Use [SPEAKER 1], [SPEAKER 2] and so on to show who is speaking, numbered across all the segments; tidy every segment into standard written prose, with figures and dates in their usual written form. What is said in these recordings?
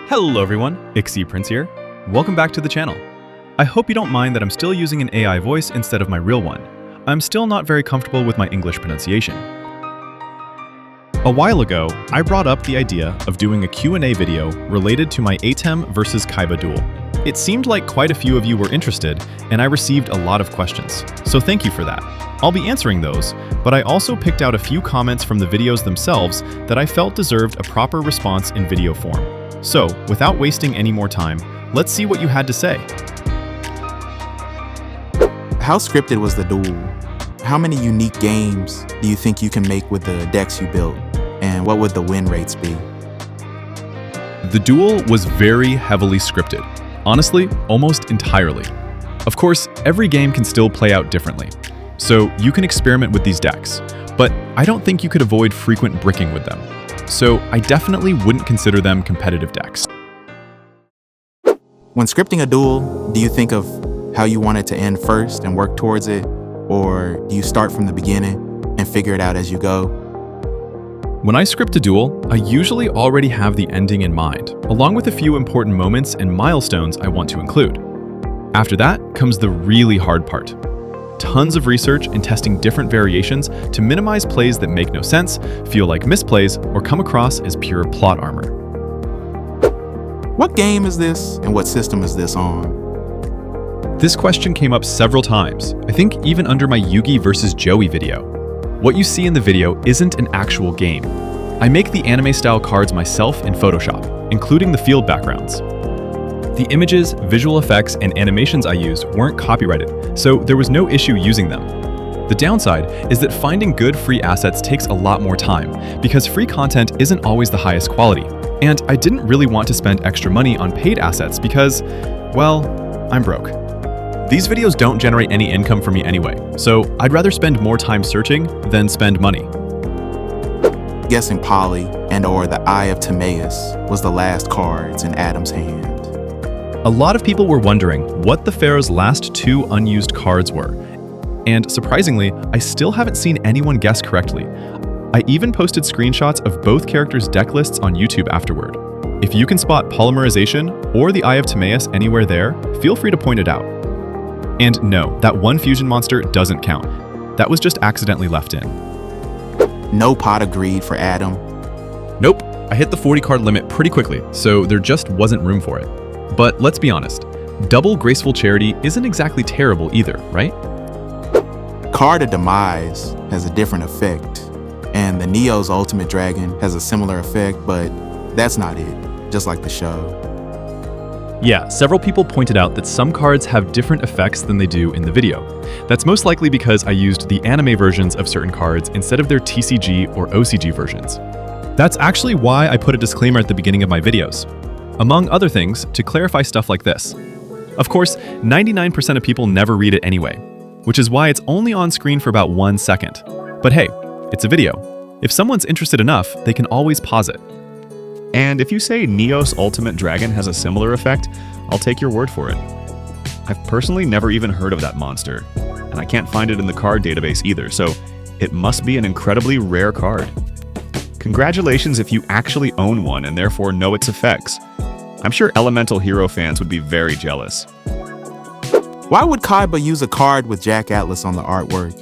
[SPEAKER 1] Hello everyone, Ixie Prince here. Welcome back to the channel. I hope you don't mind that I'm still using an AI voice instead of my real one. I'm still not very comfortable with my English pronunciation. A while ago, I brought up the idea of doing a Q&A video related to my Atem versus Kaiba duel. It seemed like quite a few of you were interested, and I received a lot of questions, so thank you for that. I'll be answering those, but I also picked out a few comments from the videos themselves that I felt deserved a proper response in video form. So, without wasting any more time, let's see what you had to say.
[SPEAKER 2] How scripted was the duel? How many unique games do you think you can make with the decks you built? And what would the win rates be?
[SPEAKER 1] The duel was very heavily scripted. Honestly, almost entirely. Of course, every game can still play out differently. So you can experiment with these decks, but I don't think you could avoid frequent bricking with them. So I definitely wouldn't consider them competitive decks.
[SPEAKER 2] When scripting a duel, do you think of how you want it to end first and work towards it? Or do you start from the beginning and figure it out as you go?
[SPEAKER 1] When I script a duel, I usually already have the ending in mind, along with a few important moments and milestones I want to include. After that comes the really hard part. Tons of research and testing different variations to minimize plays that make no sense, feel like misplays, or come across as pure plot armor.
[SPEAKER 2] What game is this and what system is this on?
[SPEAKER 1] This question came up several times, I think even under my Yugi vs. Joey video. What you see in the video isn't an actual game. I make the anime-style cards myself in Photoshop, including the field backgrounds. The images, visual effects, and animations I used weren't copyrighted, so there was no issue using them. The downside is that finding good free assets takes a lot more time, because free content isn't always the highest quality. And I didn't really want to spend extra money on paid assets because, well, I'm broke. These videos don't generate any income for me anyway, so I'd rather spend more time searching than spend money.
[SPEAKER 2] Guessing Polly and/or the Eye of Timaeus was the last cards in Atem's hand.
[SPEAKER 1] A lot of people were wondering what the Pharaoh's last two unused cards were, and surprisingly, I still haven't seen anyone guess correctly. I even posted screenshots of both characters' deck lists on YouTube afterward. If you can spot Polymerization or the Eye of Timaeus anywhere there, feel free to point it out. And no, that one fusion monster doesn't count. That was just accidentally left in.
[SPEAKER 2] No pot of greed for Atem.
[SPEAKER 1] Nope, I hit the 40 card limit pretty quickly, so there just wasn't room for it. But let's be honest, double Graceful Charity isn't exactly terrible either, right?
[SPEAKER 2] Card of Demise has a different effect, and the Neo's Ultimate Dragon has a similar effect, but that's not it, just like the show.
[SPEAKER 1] Yeah, several people pointed out that some cards have different effects than they do in the video. That's most likely because I used the anime versions of certain cards instead of their TCG or OCG versions. That's actually why I put a disclaimer at the beginning of my videos. Among other things, to clarify stuff like this. Of course, 99% of people never read it anyway, which is why it's only on screen for about 1 second. But hey, it's a video. If someone's interested enough, they can always pause it.
[SPEAKER 3] And if you say Neo's Ultimate Dragon has a similar effect, I'll take your word for it. I've personally never even heard of that monster, and I can't find it in the card database either, so it must be an incredibly rare card. Congratulations if you actually own one and therefore know its effects. I'm sure Elemental Hero fans would be very jealous.
[SPEAKER 2] Why would Kaiba use a card with Jack Atlas on the artwork?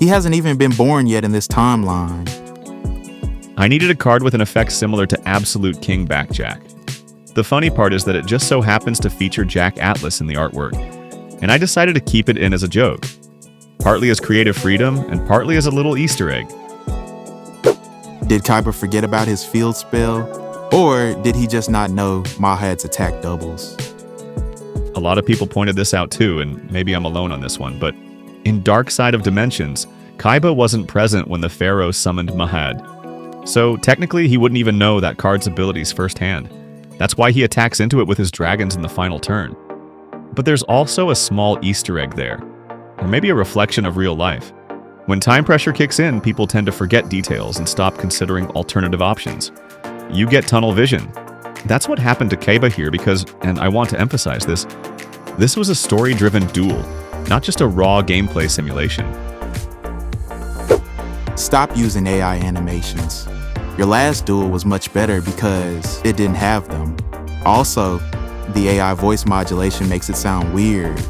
[SPEAKER 2] He hasn't even been born yet in this timeline.
[SPEAKER 3] I needed a card with an effect similar to Absolute King Backjack. The funny part is that it just so happens to feature Jack Atlas in the artwork, and I decided to keep it in as a joke. Partly as creative freedom, and partly as a little Easter egg.
[SPEAKER 2] Did Kaiba forget about his field spell? Or did he just not know Mahad's attack doubles?
[SPEAKER 3] A lot of people pointed this out too, and maybe I'm alone on this one, but in Dark Side of Dimensions, Kaiba wasn't present when the Pharaoh summoned Mahad. So technically he wouldn't even know that card's abilities firsthand. That's why he attacks into it with his dragons in the final turn. But there's also a small Easter egg there, or maybe a reflection of real life. When time pressure kicks in, people tend to forget details and stop considering alternative options. You get tunnel vision. That's what happened to Kaiba here because, and I want to emphasize this was a story-driven duel, not just a raw gameplay simulation.
[SPEAKER 2] Stop using AI animations. Your last duel was much better because it didn't have them. Also, the AI voice modulation makes it sound weird.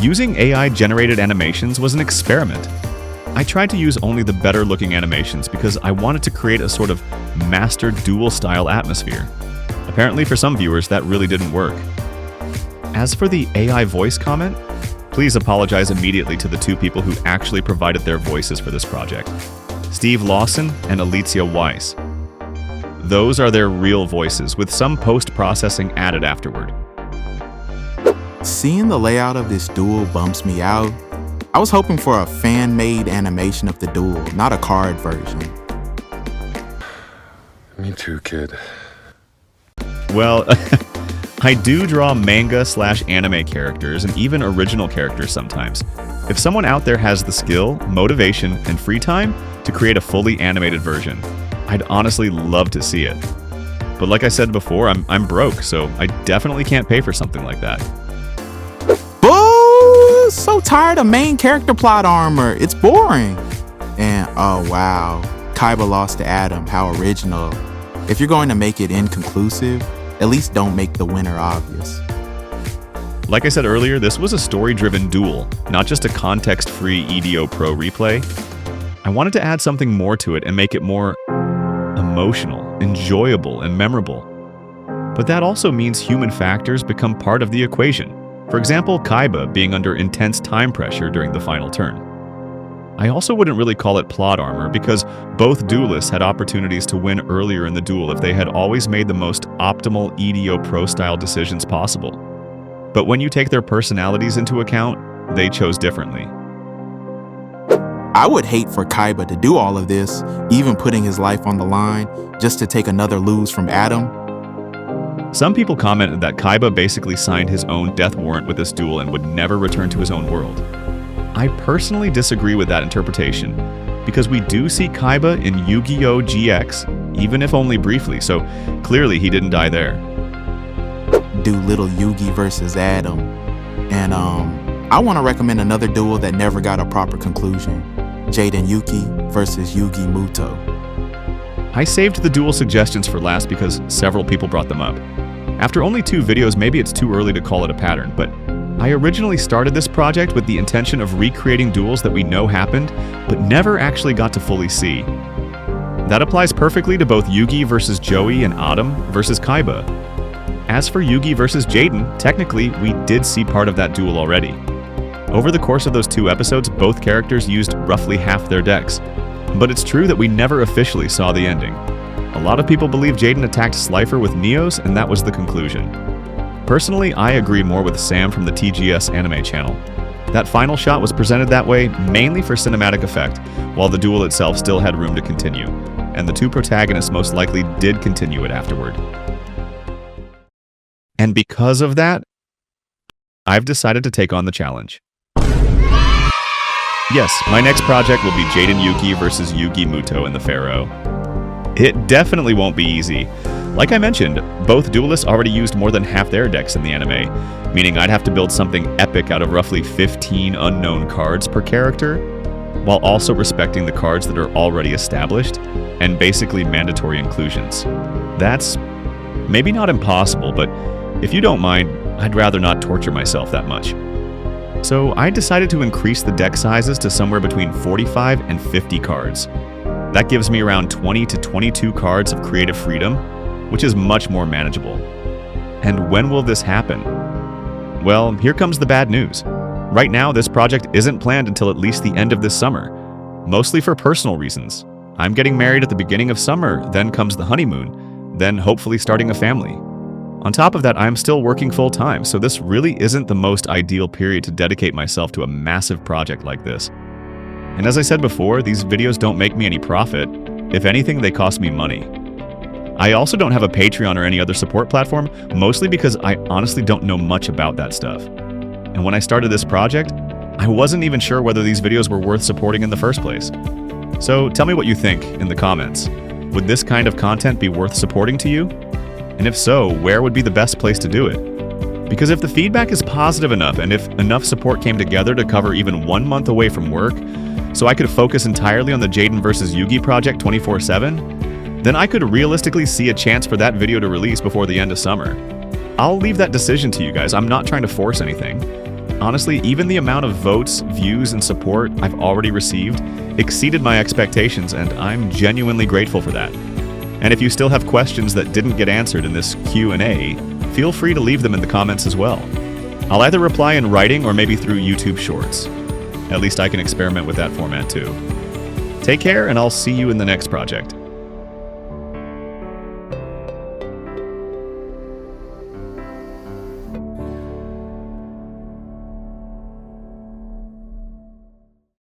[SPEAKER 3] Using AI-generated animations was an experiment. I tried to use only the better-looking animations because I wanted to create a sort of master duel-style atmosphere. Apparently, for some viewers, that really didn't work. As for the AI voice comment, please apologize immediately to the two people who actually provided their voices for this project, Steve Lawson and Alicia Weiss. Those are their real voices, with some post-processing added afterward.
[SPEAKER 2] Seeing the layout of this duel bumps me out. I was hoping for a fan-made animation of the duel, not a card version.
[SPEAKER 4] Me too, kid.
[SPEAKER 3] Well, I do draw manga/anime characters and even original characters sometimes. If someone out there has the skill, motivation, and free time to create a fully animated version, I'd honestly love to see it. But like I said before, I'm broke, so I definitely can't pay for something like that.
[SPEAKER 2] Boo! So tired of main character plot armor. It's boring. And oh wow, Kaiba lost to Atem. How original. If you're going to make it inconclusive, at least don't make the winner obvious.
[SPEAKER 3] Like I said earlier, this was a story-driven duel, not just a context-free EDO Pro replay. I wanted to add something more to it and make it more emotional, enjoyable, and memorable. But that also means human factors become part of the equation. For example, Kaiba being under intense time pressure during the final turn. I also wouldn't really call it plot armor because both duelists had opportunities to win earlier in the duel if they had always made the most optimal EDO Pro-style decisions possible. But when you take their personalities into account, they chose differently.
[SPEAKER 2] I would hate for Kaiba to do all of this, even putting his life on the line, just to take another lose from Atem.
[SPEAKER 3] Some people commented that Kaiba basically signed his own death warrant with this duel and would never return to his own world. I personally disagree with that interpretation, because we do see Kaiba in Yu-Gi-Oh! GX, even if only briefly, so clearly he didn't die there.
[SPEAKER 2] Do Little Yugi versus Atem. And I want to recommend another duel that never got a proper conclusion. Jade and Yuki versus Yugi Muto.
[SPEAKER 3] I saved the duel suggestions for last because several people brought them up. After only 2 videos, maybe it's too early to call it a pattern, but I originally started this project with the intention of recreating duels that we know happened, but never actually got to fully see. That applies perfectly to both Yugi versus Joey and Atem versus Kaiba. As for Yugi versus Jaden, technically, we did see part of that duel already. Over the course of those 2 episodes, both characters used roughly half their decks. But it's true that we never officially saw the ending. A lot of people believe Jaden attacked Slifer with Neos, and that was the conclusion. Personally, I agree more with Sam from the TGS anime channel. That final shot was presented that way mainly for cinematic effect, while the duel itself still had room to continue, and the 2 protagonists most likely did continue it afterward. And because of that, I've decided to take on the challenge. Yes, my next project will be Jaden Yuki versus Yugi Muto in the Pharaoh. It definitely won't be easy. Like I mentioned, both duelists already used more than half their decks in the anime, meaning I'd have to build something epic out of roughly 15 unknown cards per character, while also respecting the cards that are already established, and basically mandatory inclusions. That's maybe not impossible, but if you don't mind, I'd rather not torture myself that much. So I decided to increase the deck sizes to somewhere between 45 and 50 cards. That gives me around 20 to 22 cards of creative freedom, which is much more manageable. And when will this happen? Well, here comes the bad news. Right now, this project isn't planned until at least the end of this summer, mostly for personal reasons. I'm getting married at the beginning of summer, then comes the honeymoon, then hopefully starting a family. On top of that, I'm still working full-time, so this really isn't the most ideal period to dedicate myself to a massive project like this. And as I said before, these videos don't make me any profit. If anything, they cost me money. I also don't have a Patreon or any other support platform, mostly because I honestly don't know much about that stuff. And when I started this project, I wasn't even sure whether these videos were worth supporting in the first place. So tell me what you think in the comments. Would this kind of content be worth supporting to you? And if so, where would be the best place to do it? Because if the feedback is positive enough and if enough support came together to cover even 1 month away from work, so I could focus entirely on the Jaden vs. Yugi project 24/7, then I could realistically see a chance for that video to release before the end of summer. I'll leave that decision to you guys. I'm not trying to force anything. Honestly, even the amount of votes, views, and support I've already received exceeded my expectations, and I'm genuinely grateful for that. And if you still have questions that didn't get answered in this Q&A, feel free to leave them in the comments as well. I'll either reply in writing or maybe through YouTube Shorts. At least I can experiment with that format too. Take care, and I'll see you in the next project.